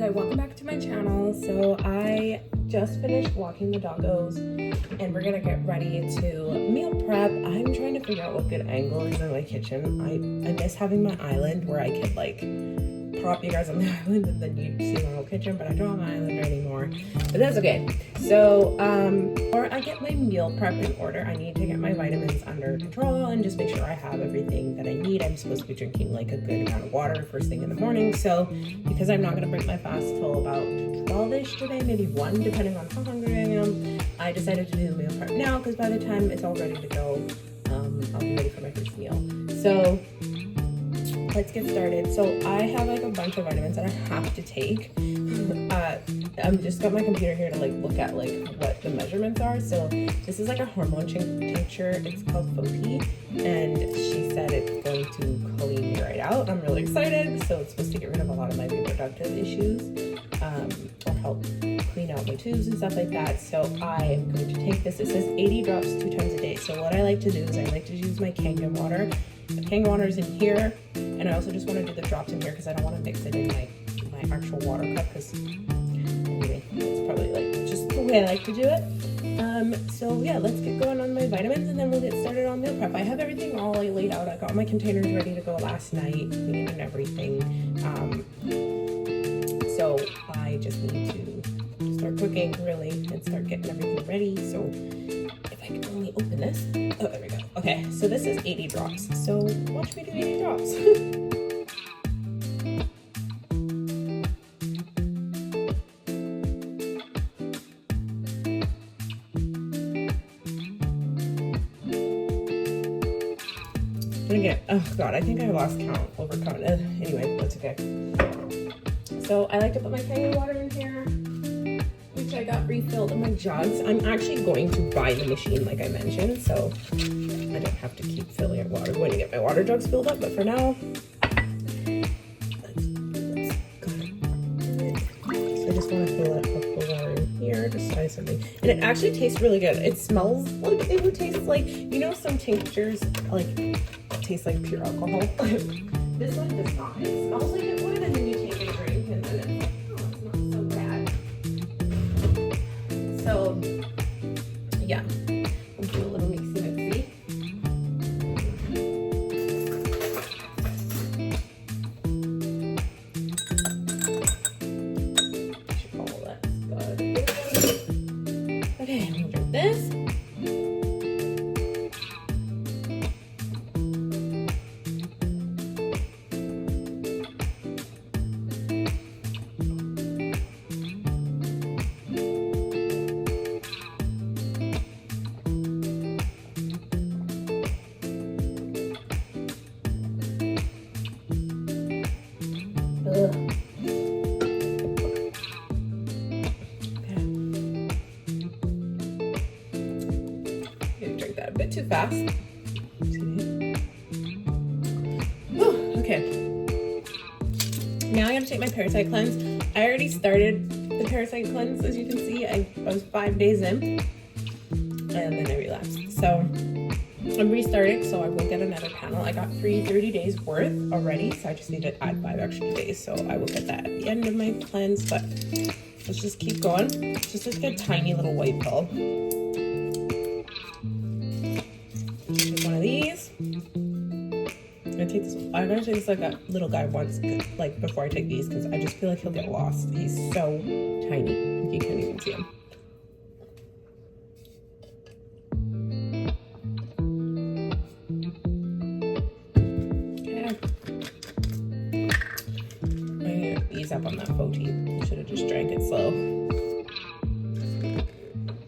Okay, welcome back to my channel. So I just finished walking the doggos and we're gonna get ready to meal prep. I'm trying to figure out what good angle is in my kitchen. I miss having my island where I could like prop you guys on the island and then you'd see my whole kitchen, but I don't have my island anymore, but that's okay. So before I get my meal prep in order, I need to get my vitamins under control and just make sure I have everything that I need. I'm supposed to be drinking like a good amount of water first thing in the morning, so because I'm not going to break my fast till about 12ish today, maybe 1 depending on how hungry I am, I decided to do the meal prep now because by the time it's all ready to go, I'll be ready for my first meal. So let's get started. So I have like a bunch of vitamins that I have to take. I'm just got my computer here to like look at like what the measurements are. So this is like a hormone tincture. It's called Foti, and she said it's going to clean me right out. I'm really excited. So it's supposed to get rid of a lot of my reproductive issues, or help clean out my tubes and stuff like that. So I am going to take this. It says 80 drops 2 times a day. So what I like to do is I like to use my Kangen water. The Kangen water is in here, and I also just want to do the drops in here because I don't want to mix it in my actual water cup, because anyway, it's probably like just the way I like to do it. So yeah, let's get going on my vitamins and then we'll get started on meal prep. I have everything all like laid out. I got my containers ready to go last night, cleaning and everything. So I just need to start cooking really and start getting everything ready. So if I can only open this. Oh, there we go. Okay, so this is 80 drops. So watch me do 80 drops. Again, oh god, I think I lost count over count. Anyway, that's okay. So I like to put my Kangen water in here, which I got refilled in my jugs. I'm actually going to buy the machine like I mentioned, so I don't have to keep filling it water when I get my water jugs filled up, but for now, so I just want to fill it up the water in here, just try something. And it actually tastes really good. It smells like it would taste like, you know, some tinctures like taste like pure alcohol. This one does not. It smells like it would, and then you take a drink and then it's like, oh, it's not so bad. So yeah, we'll do a little mixy. Should call that good. Okay, I'm gonna drink this. Too fast. Okay. Now I gotta take my parasite cleanse. I already started the parasite cleanse, as you can see. I was 5 days in, and then I relapsed. So I'm restarting, so I will get another panel. I got 30 days worth already, so I just need to add 5 extra days. So I will get that at the end of my cleanse, but let's just keep going. Just like a tiny little white pill. Take one of these. I'm gonna take this. I'm gonna take this like a little guy once, like before I take these, because I just feel like he'll get lost. He's so tiny, you can't even see him. Okay. I need to ease up on that Foti. Should have just drank it slow.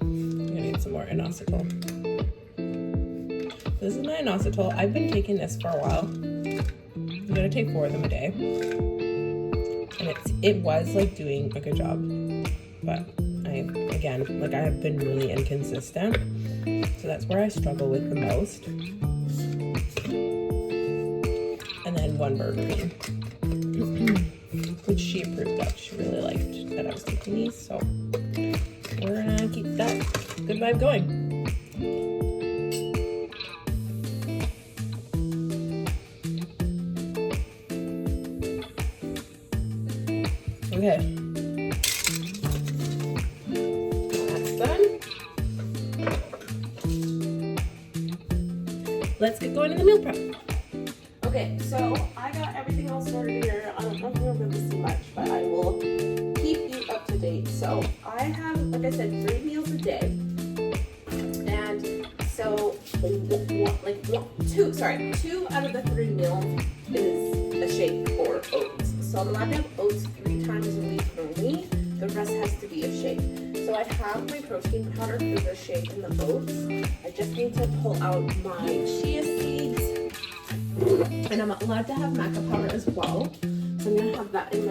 I'm gonna need some more inositol. This is my inositol. I've been taking this for a while. I'm gonna take 4 of them a day, and it was like doing a good job, but I have been really inconsistent, so that's where I struggle with the most. And then 1 berberine, which she approved of. She really liked that I was taking these, so we're gonna keep that good vibe going. Okay, let's get going in the meal prep. Okay, so I got everything all sorted here. I don't know if you'll remember this much, but I will keep you up to date. So I have, like I said, 3 meals a day. And so, 2 out of the 3 meals is a shake or oats. So I'm allowed to have oats 3 times a week only. The rest has to be a shake. So I have my protein powder for the shake and the oats. I just need to pull out my chia seeds. And I'm allowed to have maca powder as well. So I'm gonna have that in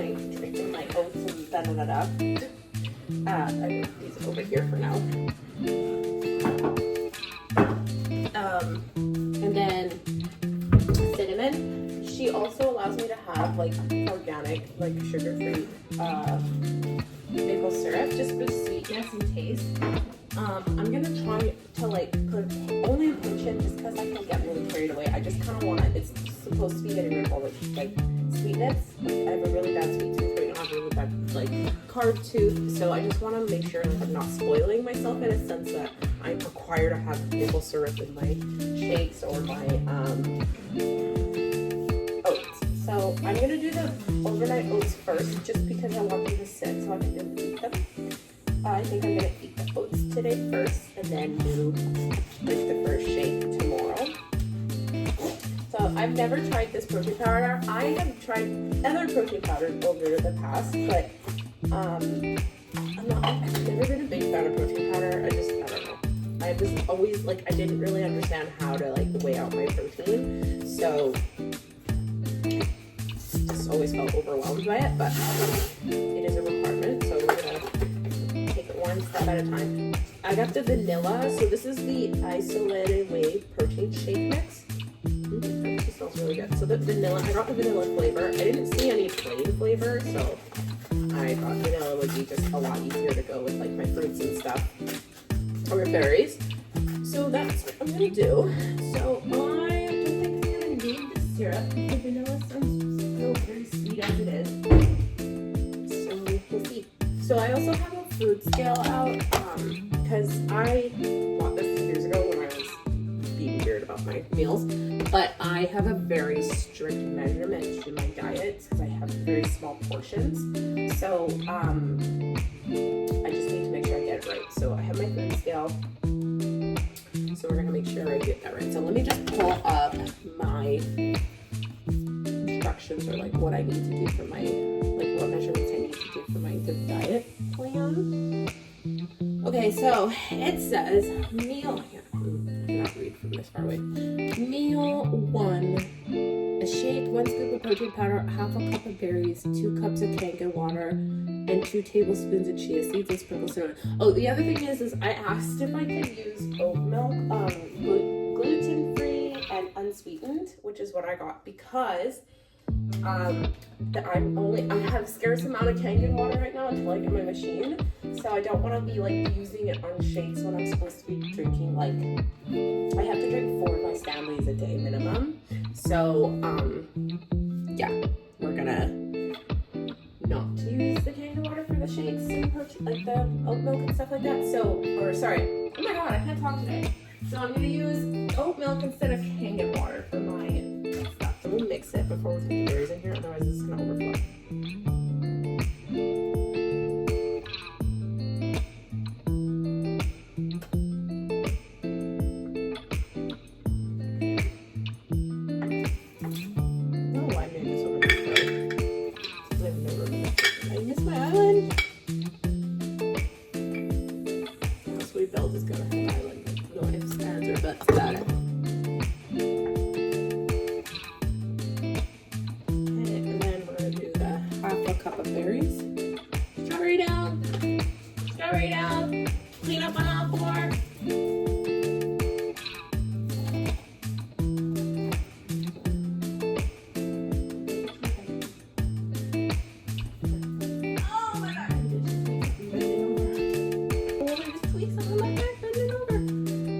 my oats and da-da-da-da. I put these over here for now. And then cinnamon. She also allows me to have like organic, like sugar-free maple syrup just for sweetness and taste. I'm gonna try to like put only a pinch in just because I can get really carried away. I just kind of want it. It's supposed to be getting rid of all the like sweetness. I have a really bad sweet tooth right now. I have a really bad like carb tooth, so I just want to make sure that I'm not spoiling myself in a sense that I'm required to have maple syrup in my shakes or my oats. So I'm gonna do the overnight oats first, just because I want them to sit so I can eat them. I think I'm gonna eat the oats today first, and then do like the first shake tomorrow. So I've never tried this protein powder. I have tried other protein powders over the past, but I've never been a big fan of protein powder. I don't know. I was always like, I didn't really understand how to like weigh out my protein, so just always felt overwhelmed by it. But it is a requirement, so we're gonna take it one step at a time. I got the vanilla, so this is the Isolated Whey protein shake mix. It smells really good. So the vanilla, I got the vanilla flavor. I didn't see any plain flavor, so I thought vanilla would be just a lot easier to go with like my fruits and stuff, or berries. So that's what I'm gonna do. So I don't think I'm gonna need the syrup. The vanilla sounds still very sweet as it is. So we'll see. So I also have a food scale out, because I bought this years ago when I was being weird about my meals. But I have a very strict measurement to my diet because I have very small portions. So I just need to make sure I get it right. So I have my food scale. So we're gonna make sure I get that right. So let me just pull up my instructions, or like what I need to do for my, like what measurements I need to do for my diet plan. Okay, so it says meal, I cannot read from this far away. Meal 1, a shake, 1 scoop of protein powder, half a cup of berries, 2 cups of Kangen water, and 2 tablespoons of chia seeds and sprinkle cinnamon. Oh, the other thing is I asked if I could use oat milk, gluten-free and unsweetened, which is what I got, because I have scarce amount of Kangen water right now until I get my machine, so I don't want to be like using it on shakes when I'm supposed to be drinking, like I have to drink 4 of my Stanleys a day minimum. So yeah, we're gonna not use the Kangen water for the shakes and like the oat milk and stuff like that. So, or sorry, oh my god, I can't talk today. So I'm gonna use oat milk instead of Kangen water for my stuff. So we'll mix it before we put the berries in here, otherwise this is gonna overflow.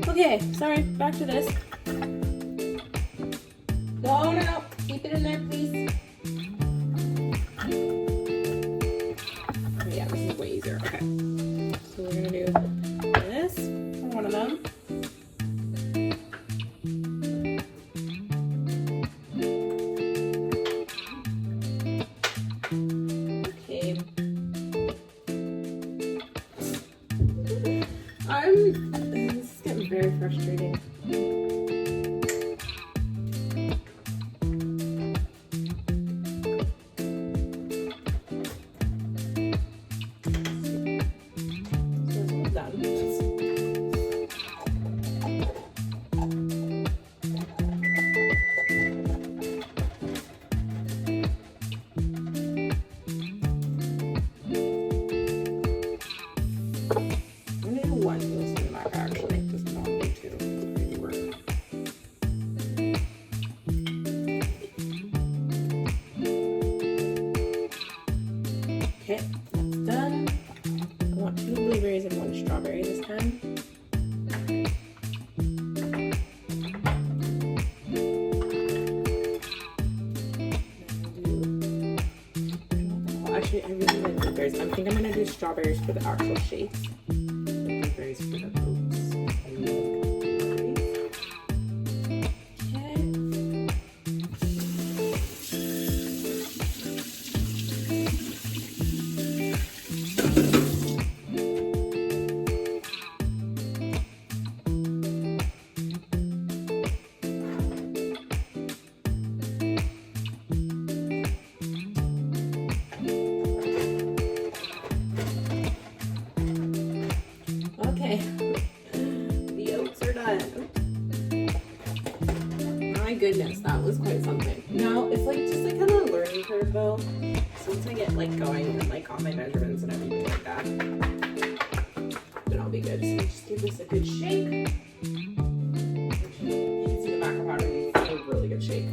Okay, sorry, back to this. No, keep it in there, please. Yeah, this is way easier. Okay, so we're gonna do this for one of them. This is getting very frustrating. Okay, that's done. I want 2 blueberries and 1 strawberry this time. Actually, I really like blueberries. I think I'm gonna do strawberries for the actual shakes. Blueberries for the hoops. I love blueberries. Okay, the oats are done. My goodness, that was quite something. No, it's like just like kind of a learning curve though. So once I get like going and like got my measurements and everything like that, then I'll be good. So just give this a good shake. You can see the back of powder needs a really good shake.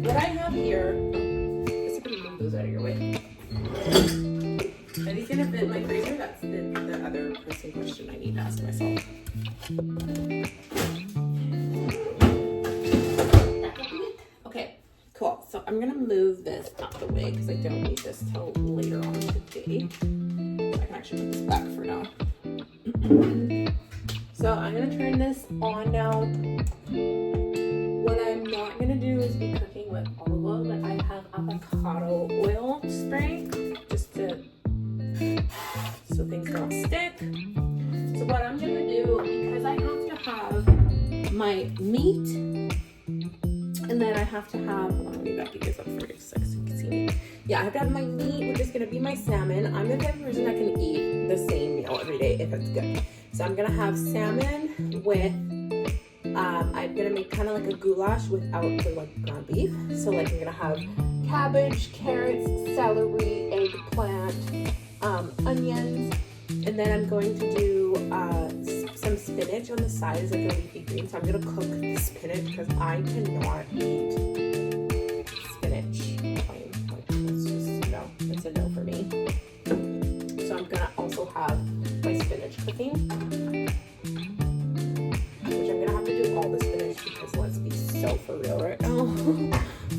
What I have here, let's see if I can move those out of your way. Are these gonna fit in my freezer? That's the other pressing question I need to ask myself. Okay, cool. So I'm gonna move this out the way because I don't need this till later on today. I can actually put this back for now. So I'm gonna turn this on now. What I'm not gonna do is be cooking with olive oil, but I have avocado oil spray just to so things don't stick. So what I'm gonna do, because I have to have my meat, and then I have to have, hold on, let me back you guys up for a second so you can see me. Yeah, I have to have my meat, which is gonna be my salmon. I'm the type of person that can eat the same meal every day if it's good. So I'm gonna have salmon with I'm gonna make kind of like a goulash without the like ground beef. So like I'm gonna have cabbage, carrots, celery, eggplant, onions, and then I'm going to do some spinach on the side as like a leafy green. So I'm gonna cook the spinach because I cannot eat spinach plain. Like it's just no, it's a no for me. So I'm gonna also have my spinach cooking. All the spinach because let's be so for real right now.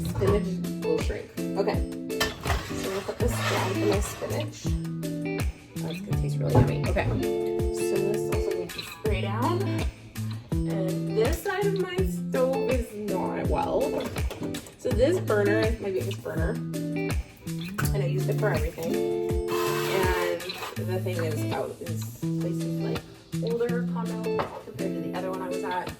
Spinach will shrink. Okay, so I'm gonna put this down for my spinach. That's gonna taste really yummy. Okay, so this also needs to spray down. And this side of my stove is not well. So this burner is my biggest burner, and I use it for everything. And the thing is out is places like older condo compared to the other one I was at.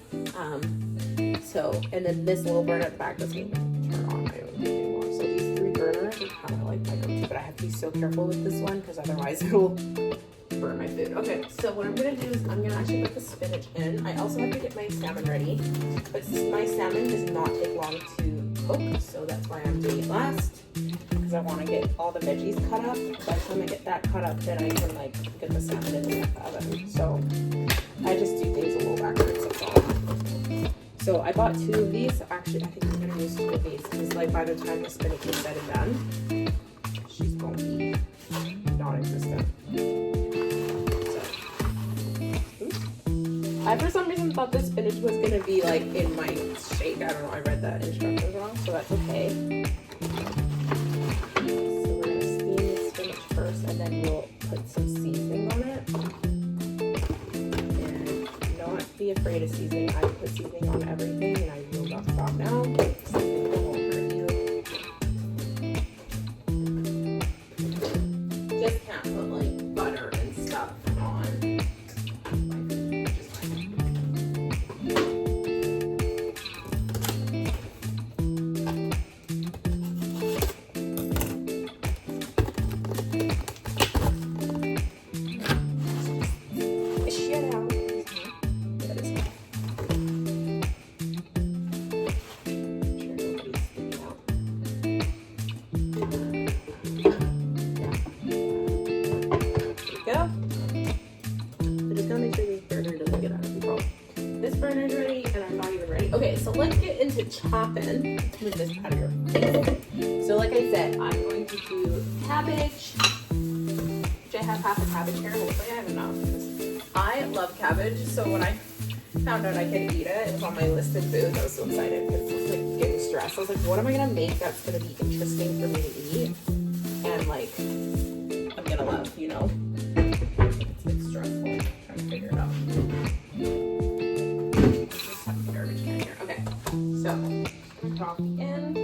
And then this little burner at the back doesn't even turn on my own anymore. So these 3 burners are kind of like my go-to, but I have to be so careful with this one because otherwise it'll burn my food. Okay, so what I'm gonna do is I'm gonna actually put the spinach in. I also have to get my salmon ready, but my salmon does not take long to cook, so that's why I'm doing it last. Because I want to get all the veggies cut up. By the time I get that cut up, then I can like get the salmon in the oven. So I just do things a little backwards. That's all. So I bought 2 of these. Actually, I think I'm gonna use 2 of these because like by the time the spinach is said and done, she's gonna be non-existent. So, I for some reason thought the spinach was gonna be like in my shake. I don't know. I read the instructions wrong, so that's okay. So we're gonna steam the spinach be afraid of seasoning. I put seasoning on everything, and I will not stop now. Seasoning won't hurt you. Just can't put like butter and stuff on. Okay, so let's get into chopping. Move this out of your face. So like I said, I'm going to do cabbage, which I have half a cabbage here. Hopefully I have enough, because I love cabbage. So when I found out I could eat it, it was on my list of foods. I was so excited because I was like getting stressed. I was like, what am I gonna make that's gonna be interesting for me to eat? And like, I'm gonna love, you know? It's like stressful trying to figure it out. So, I'm gonna drop the end.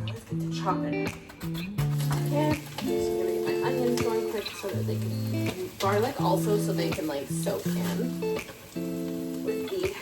Let's get to chopping. Okay, so I'm gonna get my onions going quick so that they can, garlic also so they can like soak in with the,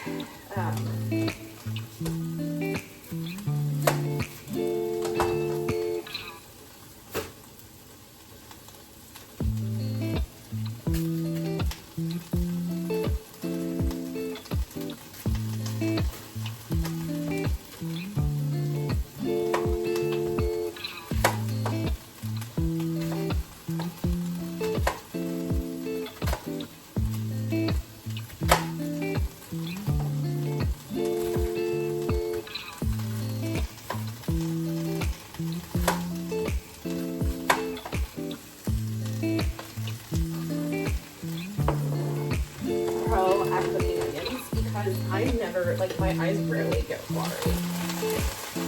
like my eyes rarely get watery.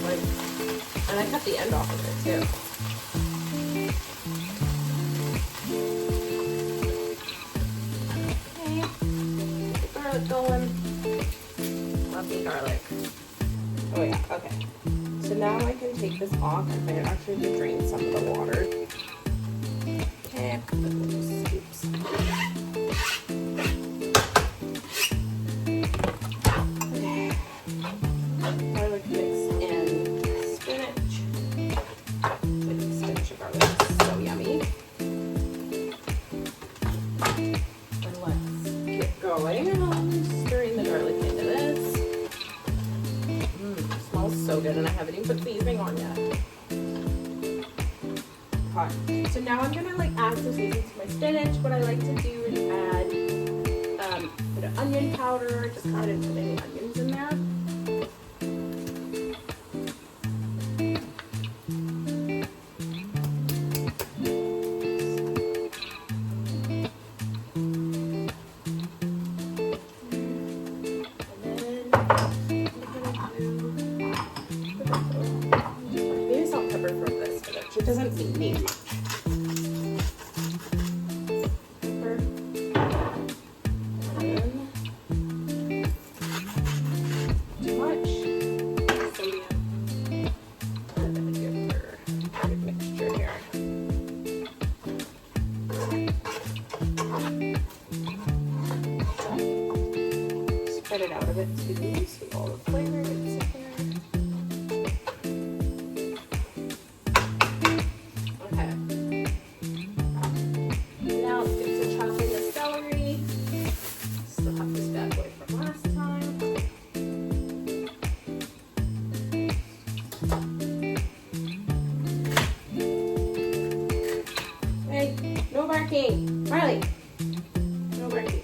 Like, and I cut the end off of it too. Okay, get the garlic going. Love me garlic. Oh yeah, okay. So now I can take this off and I actually have to drain some of the water. Okay, put little scoops. And I haven't even put seasoning on yet. Okay. So now I'm gonna like add some seasoning to my spinach. What I like to do is add a bit of onion powder. Just I didn't put any onions in there. It doesn't need much. Pepper. Too much. Sodium. And then we give her a good mixture here. Spread it out a bit too, so all the flavor gets in there. No barking! Riley! No barking.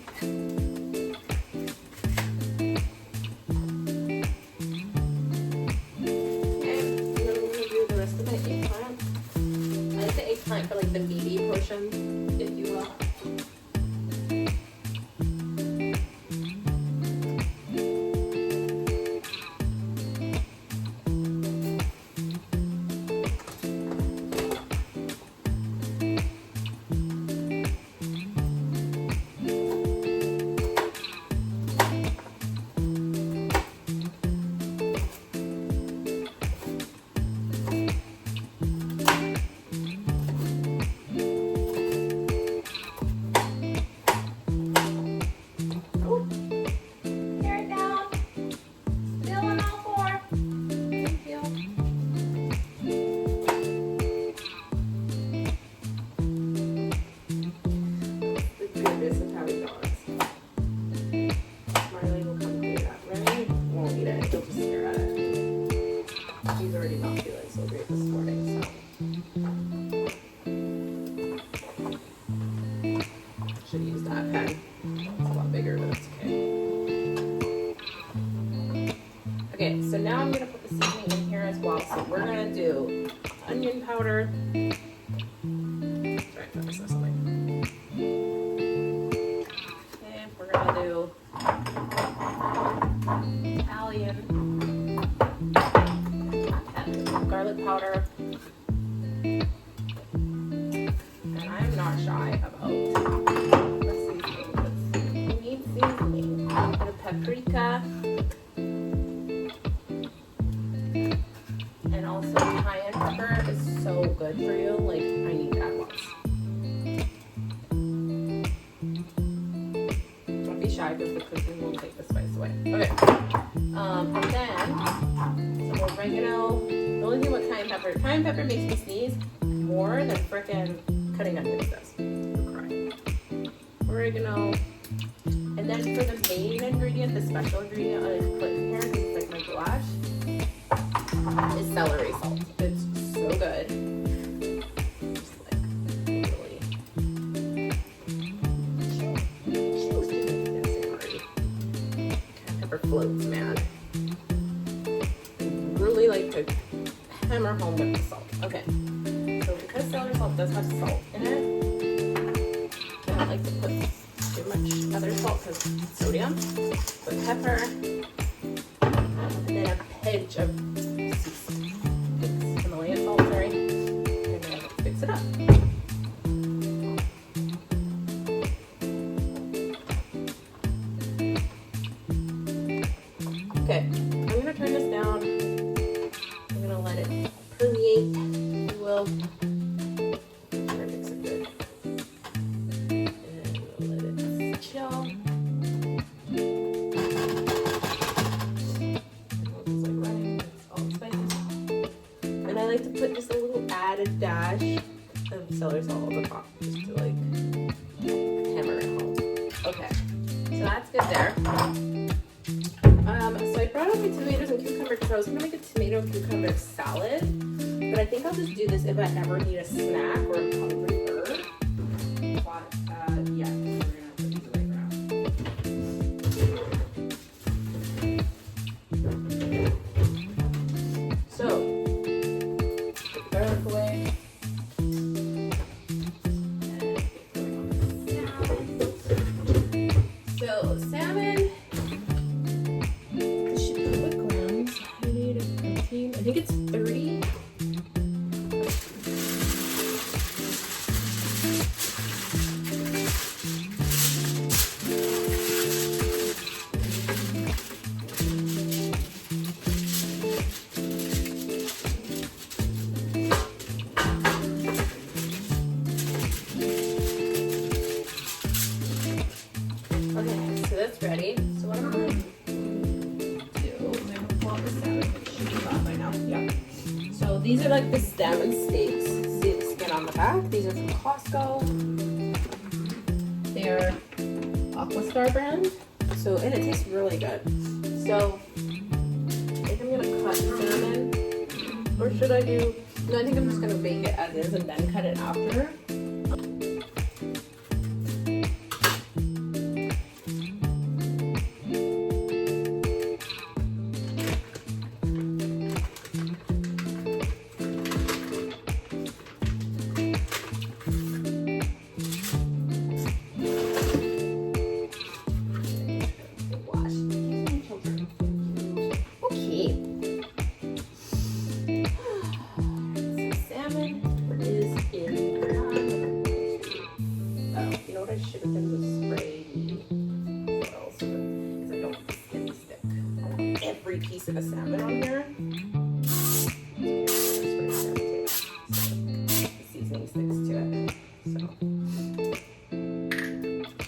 Okay, and then we're gonna do the rest of the eggplant. I like the eggplant for like the meaty portion, if you will. he'll just stare at it. He's already not feeling so great this morning, so. Should use that pen. It's a lot bigger, but it's okay. Okay, so now I'm gonna put the seasoning in here as well. So we're gonna do onion powder. Sorry, I missed something. Okay, we're gonna do Italian and garlic powder. And I'm not shy about the seasoning, but you need seasoning. A bit of paprika. And also cayenne pepper is so good for you. Like, I need that lots. Don't be shy because the cooking will take the spice away. Okay. And then some oregano. The only thing with cayenne pepper makes me sneeze more than frickin' cutting onions does. I'll cry. Oregano. And then for the main ingredient, the special ingredient I like to put in here, because it's like my goulash, is celery salt. It's so good. Just like really. Cayenne pepper floats, man. I really like to hammer home with the salt. Okay. So because celery salt does have salt in it, I don't like to put too much other salt because it's sodium. Put pepper, and then a pinch of Himalayan salt, sorry, and then fix it up. Okay, I'm gonna turn this down. I'm gonna let it permeate, if you will. Try to mix it good. And we'll let it chill. And I like to put just a little added dash of celery salt on the top, just to like hammer it home. Okay, so that's good there. So I brought up my tomatoes and cucumber because I was gonna make a tomato and cucumber salad, but I think I'll just do this if I ever need a snack or a hungry bird. But yeah, we're gonna put these away for now. So put the garlic away. So salmon. This should be what grams I need of protein. I think it's 30. Okay, so that's ready. So what I'm gonna do, I'm gonna pull out the salmon, which should be hot by now. Yeah. So these are like the salmon steaks. See the skin on the back? These are from Costco. They're Aquastar brand. So, and it tastes really good. So, I think I'm gonna cut salmon. Or should I do, no, I think I'm just gonna bake it as is and then cut it after. I should have done the spray oils because I don't want the skin to stick. I want every piece of the salmon on here. So the seasoning sticks to it. So let's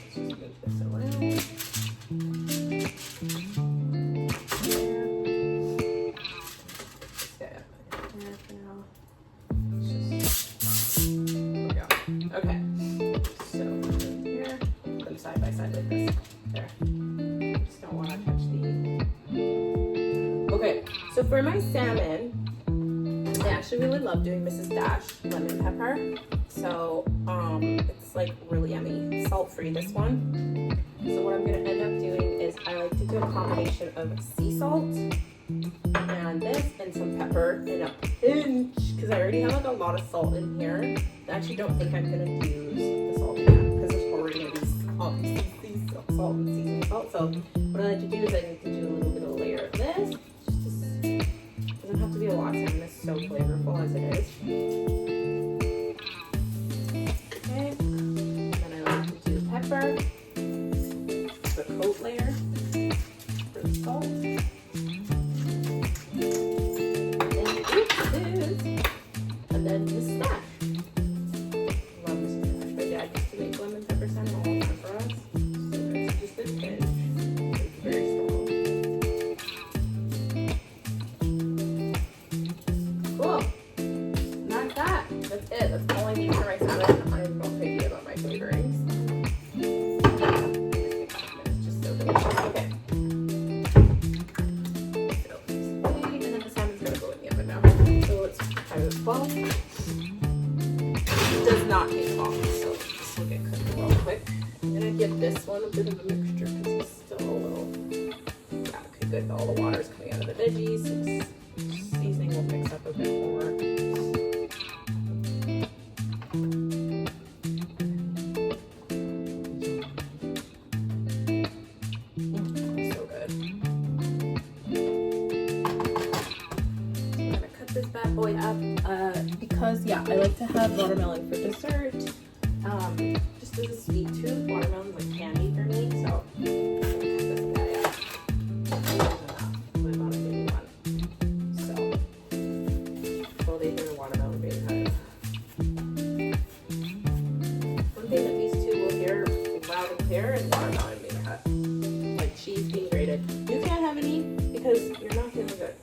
just move this around. Okay, so here, put them side by side like this. There. Just don't want to touch the for my salmon, I actually really love doing Mrs. Dash lemon pepper. So it's like really yummy, salt free this one. So what I'm gonna end up doing is I like to do a combination of sea salt and this and some pepper and a pinch, because I already have like a lot of salt in here. I actually don't think I'm gonna use the salt again because there's already gonna be salt and seasoning salt. So what I like to do is I like to do a little bit of a layer of this. Doesn't have to be a lot, salmon is so flavorful as it is. Okay, and then I like to do pepper, the coat layer for the salt. And then the stash. Love this stash. My dad used to make lemon pepper salmon all the time for us. So it's just a pinch. It's very strong. Cool. And that's that. That's it. That's all I need for my salmon. I'm not picky about my flavorings. It's just so delicious. Okay. So, and then the salmon's gonna go in the oven now. So let's try this 12. It does not take long, so this will get cooked real quick. I'm gonna give this one a bit of a mixture because it's still a little, yeah, okay, good. All the water is coming out of the veggies. Seasoning will mix up a bit more. So good. So I'm gonna cut this bad boy up because, yeah, I like to have watermelon for dessert. Just as a sweet tooth, watermelon's like candy for me, so I'm gonna cut this guy up. I'm about a mini one. So, well, they hear the watermelon being cut. One thing that these two will hear loud and clear is watermelon being cut. Like cheese being grated. You can't have any because you're not feeling good.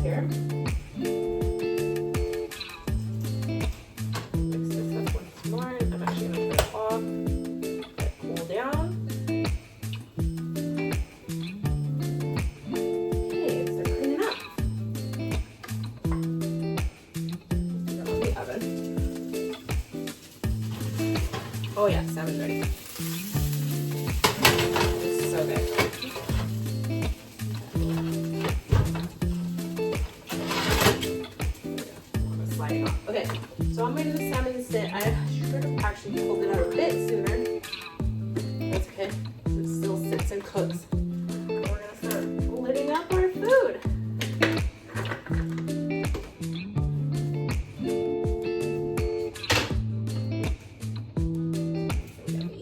Here. Mix this up once more. I'm actually going to turn it off, let it cool down. Okay, so cleaning up. Put it on the oven. Oh yeah, salmon's ready. This is so good. Okay, so I'm letting the salmon sit. I should have actually pulled it out a bit sooner. That's okay. It still sits and cooks. We're gonna start lidding up our food. So yummy.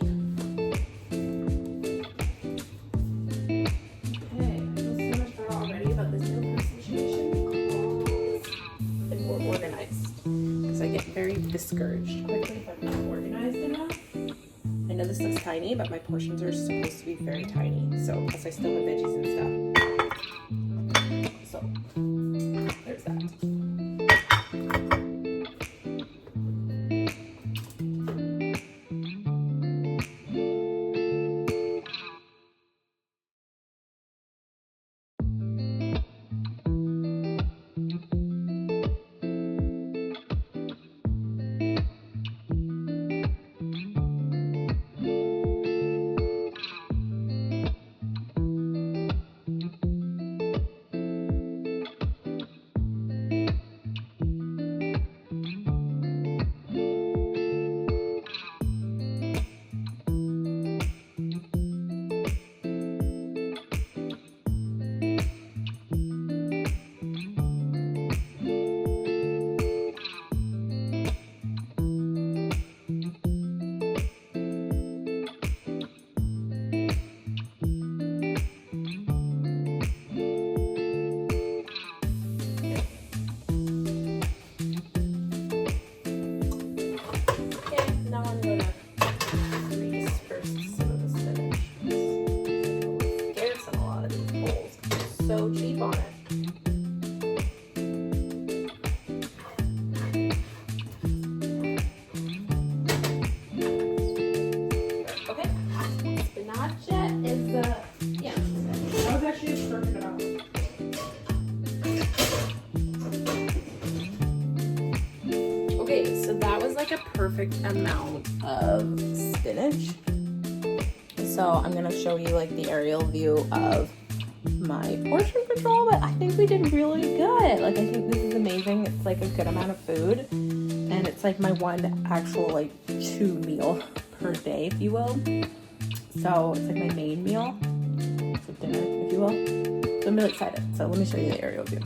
Okay, I feel so much better already about this meal prep situation because it's more organized. So I get very discouraged quickly if I'm not organized enough. I know this looks tiny, but my portions are supposed to be very tiny. So, plus I still have veggies and stuff. So, there's that. Okay, so that was like a perfect amount of spinach. So I'm gonna show you like the aerial view of my portion control, but I think we did really good. Like, I think this is amazing. It's like a good amount of food, and it's like my one actual like 2 meal per day, if you will. So it's like my main meal, so dinner, if you will. So I'm really excited. So let me show you the aerial view.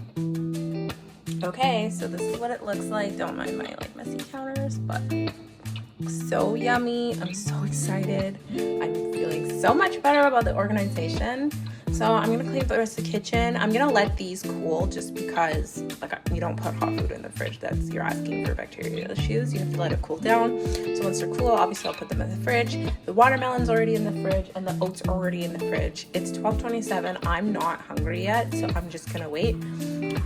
Okay, so this is what it looks like. Don't mind my like messy counters, but so yummy. I'm so excited. I'm feeling so much better about the organization. So I'm gonna clean up the rest of the kitchen. I'm gonna let these cool just because like you don't put hot food in the fridge. You're asking for bacterial issues. You have to let it cool down. So once they're cool, obviously I'll put them in the fridge. The watermelon's already in the fridge and the oats are already in the fridge. It's 12:27. I'm not hungry yet, so I'm just gonna wait.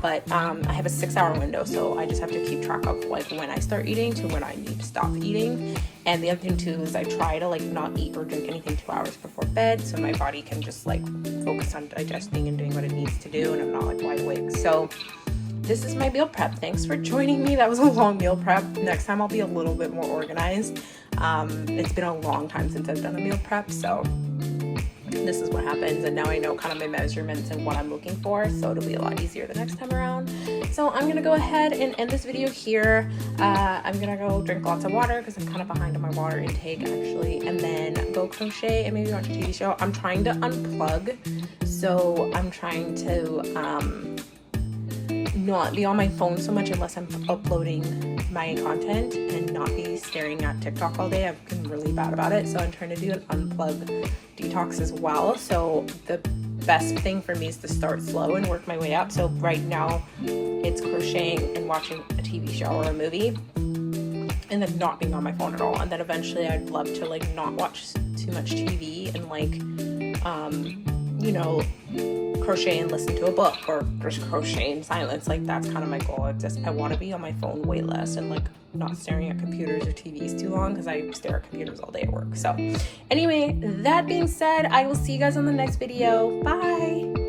But I have a 6-hour window, so I just have to keep track of like when I start eating to when I need to stop eating. And the other thing too is I try to like not eat or drink anything 2 hours before bed, so my body can just like focus on digesting and doing what it needs to do, and I'm not like wide awake. So this is my meal prep. Thanks for joining me. That was a long meal prep. Next time I'll be a little bit more organized. It's been a long time since I've done a meal prep, so this is what happens, and now I know kind of my measurements and what I'm looking for, so it'll be a lot easier the next time around. So I'm gonna go ahead and end this video here. I'm gonna go drink lots of water because I'm kind of behind on my water intake actually, and then go crochet and maybe watch a TV show. I'm trying to unplug, so I'm trying to not be on my phone so much unless I'm uploading my content and not be staring at TikTok all day. I've been really bad about it, so I'm trying to do an unplug detox as well. So the best thing for me is to start slow and work my way up. So right now it's crocheting and watching a TV show or a movie, and then not being on my phone at all. And then eventually I'd love to like not watch too much TV and like you know, crochet and listen to a book, or just crochet in silence. Like that's kind of my goal. I want to be on my phone way less and like not staring at computers or TVs too long, because I stare at computers all day at work. So anyway, that being said, I will see you guys on the next video. Bye.